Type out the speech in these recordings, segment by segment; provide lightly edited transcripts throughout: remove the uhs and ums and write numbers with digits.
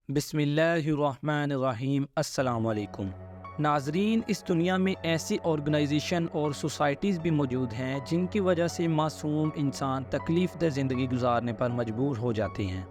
बिस्मिल्लाहिर्रहमानिर्रहीम। अस्सलाम वालेकुम नाजरीन, इस दुनिया में ऐसी ऑर्गेनाइजेशन और सोसाइटीज़ भी मौजूद हैं जिनकी वजह से मासूम इंसान तकलीफ़देह ज़िंदगी गुजारने पर मजबूर हो जाते हैं।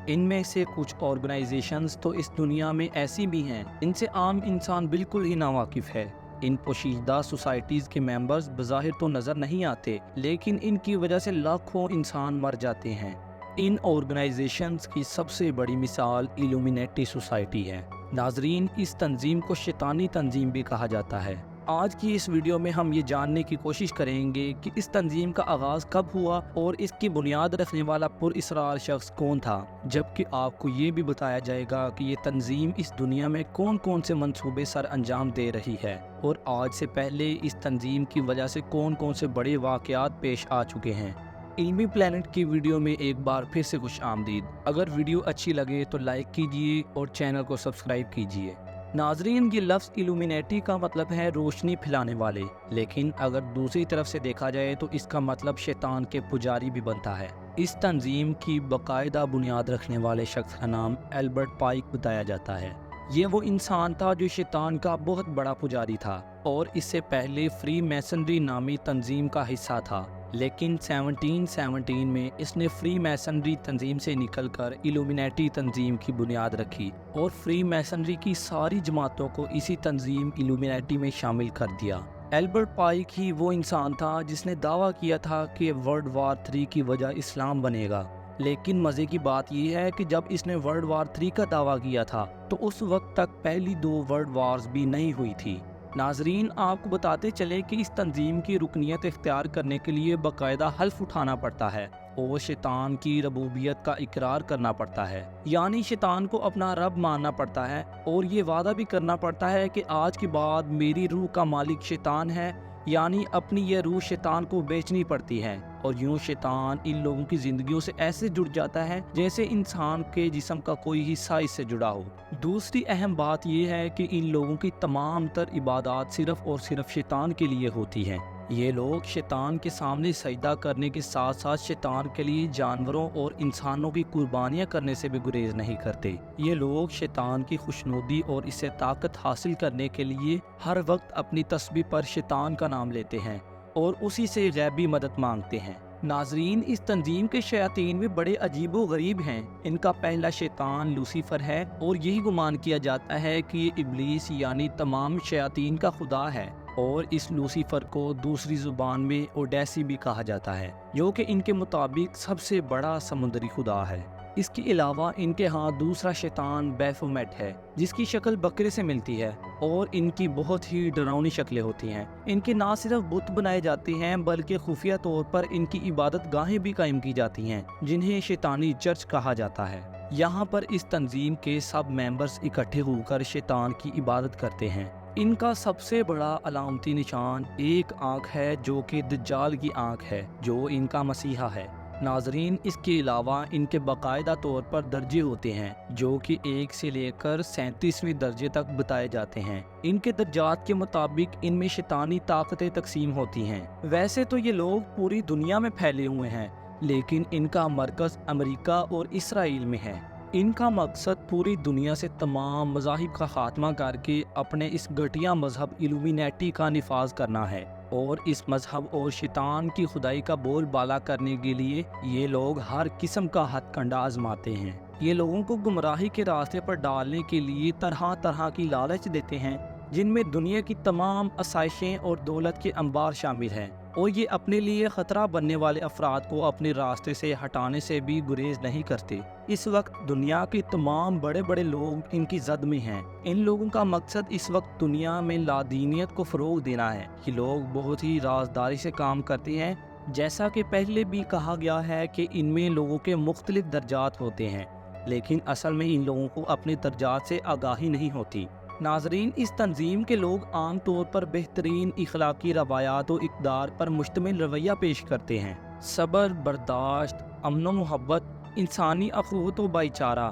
इनमें से कुछ ऑर्गेनाइजेशंस तो इस दुनिया में ऐसी भी हैं इनसे आम इंसान बिल्कुल ही नावाकिफ़ है। इन पोशीदा सोसाइटीज़ के मेंबर्स बज़ाहिर तो नज़र नहीं आते, लेकिन इनकी वजह से लाखों इंसान मर जाते हैं। इन ऑर्गेनाइजेशंस की सबसे बड़ी मिसाल इल्यूमिनेटी सोसाइटी है। नाजरीन, इस तंजीम को शैतानी तंजीम भी कहा जाता है। आज की इस वीडियो में हम ये जानने की कोशिश करेंगे कि इस तंजीम का आगाज़ कब हुआ और इसकी बुनियाद रखने वाला पुरअसरार शख्स कौन था, जबकि आपको ये भी बताया जाएगा कि ये तंजीम इस दुनिया में कौन कौन से मंसूबे सर अंजाम दे रही है और आज से पहले इस तंजीम की वजह से कौन कौन से बड़े वाक़यात पेश आ चुके हैं। इल्मी प्लैनेट की वीडियो में एक बार फिर से खुश आमदीद। अगर वीडियो अच्छी लगे तो लाइक कीजिए और चैनल को सब्सक्राइब कीजिए। नाजरीन, ये लफ्ज़ इल्यूमिनेटी का मतलब है रोशनी फैलाने वाले, लेकिन अगर दूसरी तरफ से देखा जाए तो इसका मतलब शैतान के पुजारी भी बनता है। इस तंजीम की बाकायदा बुनियाद रखने वाले शख्स का नाम एल्बर्ट पाइक बताया जाता है। ये वो इंसान था जो शैतान का बहुत बड़ा पुजारी था और इससे पहले फ्री मैसनरी नामी तंजीम का हिस्सा था, लेकिन 1717 में इसने फ्री मैसनरी तंजीम से निकलकर इल्यूमिनेटी तंजीम की बुनियाद रखी और फ्री मैसनरी की सारी जमातों को इसी तंजीम इल्यूमिनेटी में शामिल कर दिया। एल्बर्ट पाइक ही वो इंसान था जिसने दावा किया था कि वर्ल्ड वार 3 की वजह इस्लाम बनेगा, लेकिन मज़े की बात यह है कि जब इसने वर्ल्ड वार 3 का दावा किया था तो उस वक्त तक पहली 2 वर्ल्ड वार्स भी नहीं हुई थी। नाजरीन, आपको बताते चले कि इस तंजीम की रुकनियत इख्तियार करने के लिए बाकायदा हल्फ उठाना पड़ता है और शैतान की रबूबियत का इकरार करना पड़ता है, यानी शैतान को अपना रब मानना पड़ता है और ये वादा भी करना पड़ता है कि आज के बाद मेरी रूह का मालिक शैतान है, यानी अपनी यह रूह शैतान को बेचनी पड़ती है और यूं शैतान इन लोगों की जिंदगियों से ऐसे जुड़ जाता है जैसे इंसान के जिस्म का कोई हिस्सा इससे जुड़ा हो। दूसरी अहम बात यह है कि इन लोगों की तमाम तर इबादत सिर्फ और सिर्फ शैतान के लिए होती हैं। ये लोग शैतान के सामने सजदा करने के साथ साथ शैतान के लिए जानवरों और इंसानों की कुर्बानियां करने से भी गुरेज नहीं करते। ये लोग शैतान की खुशनुदी और इससे ताकत हासिल करने के लिए हर वक्त अपनी तस्बीह पर शैतान का नाम लेते हैं और उसी से गैबी मदद मांगते हैं। नाजरीन, इस तंजीम के शयातीन भी बड़े अजीबो गरीब हैं। इनका पहला शैतान लूसीफर है और यही गुमान किया जाता है कि ये इब्लीस यानी तमाम शयातीन का खुदा है और इस लूसीफर को दूसरी जुबान में ओडेसी भी कहा जाता है, जो कि इनके मुताबिक सबसे बड़ा समुद्री खुदा है। इसके अलावा इनके यहाँ दूसरा शैतान बैफोमेट है, जिसकी शक्ल बकरे से मिलती है और इनकी बहुत ही डरावनी शक्लें होती हैं। इनके ना सिर्फ बुत बनाए जाते हैं बल्कि खुफिया तौर पर इनकी इबादत गाहें भी कायम की जाती हैं, जिन्हें शैतानी चर्च कहा जाता है। यहाँ पर इस तंजीम के सब मेंबर्स इकट्ठे होकर शैतान की इबादत करते हैं। इनका सबसे बड़ा अलामती निशान एक आँख है, जो कि दज्जाल की आँख है, जो इनका मसीहा है। नाजरीन, इसके अलावा इनके बाकायदा तौर पर दर्जे होते हैं जो कि 1 से लेकर 37वें दर्जे तक बताए जाते हैं। इनके दर्जात के मुताबिक इनमें शैतानी ताकतें तकसीम होती हैं। वैसे तो ये लोग पूरी दुनिया में फैले हुए हैं, लेकिन इनका मरकज़ अमेरिका और इसराइल में है। इनका मकसद पूरी दुनिया से तमाम मज़ाहिब का खात्मा करके अपने इस घटिया मजहब इल्यूमिनेटी का निफाज करना है और इस मजहब और शैतान की खुदाई का बोल बाला करने के लिए ये लोग हर किस्म का हथकंडा आजमाते हैं। ये लोगों को गुमराही के रास्ते पर डालने के लिए तरह तरह की लालच देते हैं, जिनमें दुनिया की तमाम आसाइशें और दौलत के अंबार शामिल हैं और ये अपने लिए ख़तरा बनने वाले अफराद को अपने रास्ते से हटाने से भी गुरेज नहीं करते। इस वक्त दुनिया के तमाम बड़े बड़े लोग इनकी जद में हैं। इन लोगों का मकसद इस वक्त दुनिया में लादीनियत को फ़रोग देना है। ये लोग बहुत ही राजदारी से काम करते हैं। जैसा कि पहले भी कहा गया है कि इनमें लोगों के मुख्तलिफ दर्जात होते हैं, लेकिन असल में इन लोगों को अपने दर्जात से आगाही नहीं होती। नाजरीन, इस तंजीम के लोग आम तौर पर बेहतरीन इखलाकी रवायात और इक़दार पर मुश्तमिल रवैया पेश करते हैं। सब्र, बर्दाश्त, अमन मोहब्बत, इंसानी अखुवत व भाईचारा,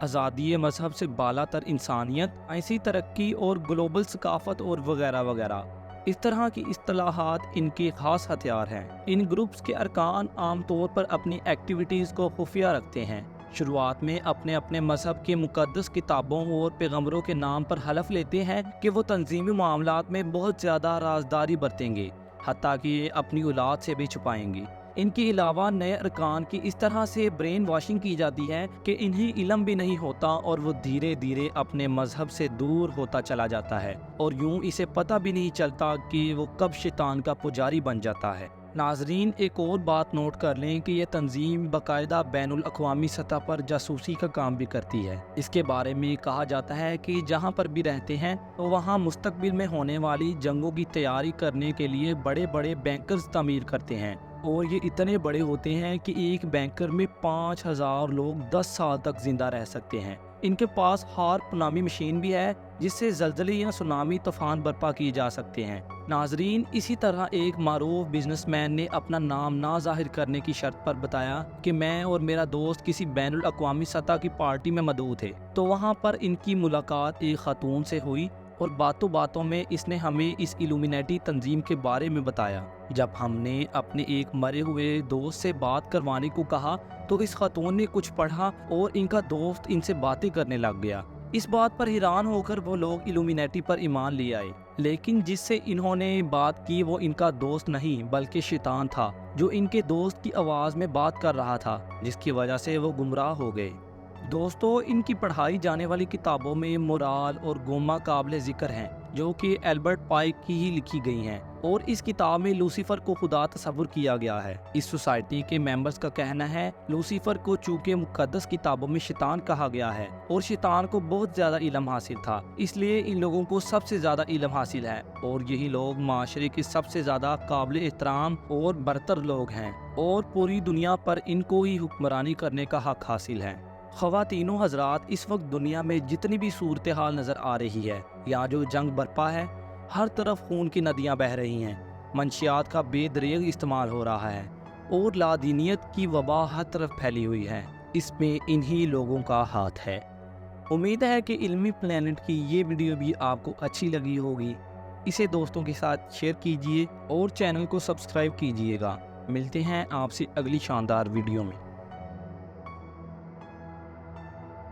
आज़ादी मजहब से बालातर इंसानियत, ऐसी तरक्की और ग्लोबल सकाफत और वगैरह वगैरह। इस तरह की इस्तिलाहात इनके खास हथियार हैं। इन ग्रुप्स के अरकान आम तौर पर अपनी एक्टिविटीज़ को खुफिया रखते हैं شروعات میں اپنے اپنے مذہب کے مقدس کتابوں اور پیغمبروں کے نام پر حلف لیتے ہیں کہ وہ تنظیمی معاملات میں بہت زیادہ رازداری برتیں گے، حتیٰ کہ یہ اپنی اولاد سے بھی چھپائیں گے۔ ان کے علاوہ نئے ارکان کی اس طرح سے برین واشنگ کی جاتی ہے کہ انہیں علم بھی نہیں ہوتا اور وہ دھیرے دھیرے اپنے مذہب سے دور ہوتا چلا جاتا ہے، اور یوں اسے پتہ بھی نہیں چلتا کہ وہ کب شیطان کا پجاری بن جاتا ہے۔ ناظرین، ایک اور بات نوٹ کر لیں کہ یہ تنظیم باقاعدہ بین الاقوامی سطح پر جاسوسی کا کام بھی کرتی ہے۔ اس کے بارے میں کہا جاتا ہے کہ جہاں پر بھی رہتے ہیں تو وہاں مستقبل میں ہونے والی جنگوں کی تیاری کرنے کے لیے بڑے بڑے بینکرز تعمیر کرتے ہیں، اور یہ اتنے بڑے ہوتے ہیں کہ ایک بینکر میں 5000 لوگ 10 سال تک زندہ رہ سکتے ہیں۔ ان کے پاس ہارپ نامی مشین بھی ہے جس سے زلزلے یا سونامی طوفان برپا کیے جا سکتے ہیں۔ ناظرین، اسی طرح ایک معروف بزنس مین نے اپنا نام نہ ظاہر کرنے کی شرط پر بتایا کہ میں اور میرا دوست کسی بین الاقوامی سطح کی پارٹی میں مدعو تھے، تو وہاں پر ان کی ملاقات ایک خاتون سے ہوئی اور باتوں باتوں میں اس نے ہمیں اس ایلومینیٹی تنظیم کے بارے میں بتایا۔ جب ہم نے اپنے ایک مرے ہوئے دوست سے بات کروانے کو کہا تو اس خاتون نے کچھ پڑھا اور ان کا دوست ان سے باتیں کرنے لگ گیا۔ اس بات پر حیران ہو کر وہ لوگ ایلومینیٹی پر ایمان لے آئے، لیکن جس سے انہوں نے بات کی وہ ان کا دوست نہیں بلکہ شیطان تھا، جو ان کے دوست کی آواز میں بات کر رہا تھا، جس کی وجہ سے وہ گمراہ ہو گئے۔ دوستو، ان کی پڑھائی جانے والی کتابوں میں مورال اور گوما قابل ذکر ہیں، جو کہ ایلبرٹ پائے کی ہی لکھی گئی ہیں، اور اس کتاب میں لوسیفر کو خدا تصور کیا گیا ہے۔ اس سوسائٹی کے ممبرز کا کہنا ہے لوسیفر کو چونکہ مقدس کتابوں میں شیطان کہا گیا ہے اور شیطان کو بہت زیادہ علم حاصل تھا، اس لیے ان لوگوں کو سب سے زیادہ علم حاصل ہے، اور یہی لوگ معاشرے کے سب سے زیادہ قابل احترام اور برتر لوگ ہیں، اور پوری دنیا پر ان کو ہی حکمرانی کرنے کا حق حاصل ہے۔ خواتین و حضرات، اس وقت دنیا میں جتنی بھی صورتحال نظر آ رہی ہے یا جو جنگ برپا ہے، ہر طرف خون کی ندیاں بہہ رہی ہیں، منشیات کا بے دریغ استعمال ہو رہا ہے، اور لادینیت کی وبا ہر طرف پھیلی ہوئی ہے۔ اس میں انہی لوگوں کا ہاتھ ہے۔ امید ہے کہ علمی پلانٹ کی یہ ویڈیو بھی آپ کو اچھی لگی ہوگی۔ اسے دوستوں کے ساتھ شیئر کیجئے اور چینل کو سبسکرائب کیجئے گا۔ ملتے ہیں آپ سے اگلی شاندار ویڈیو میں۔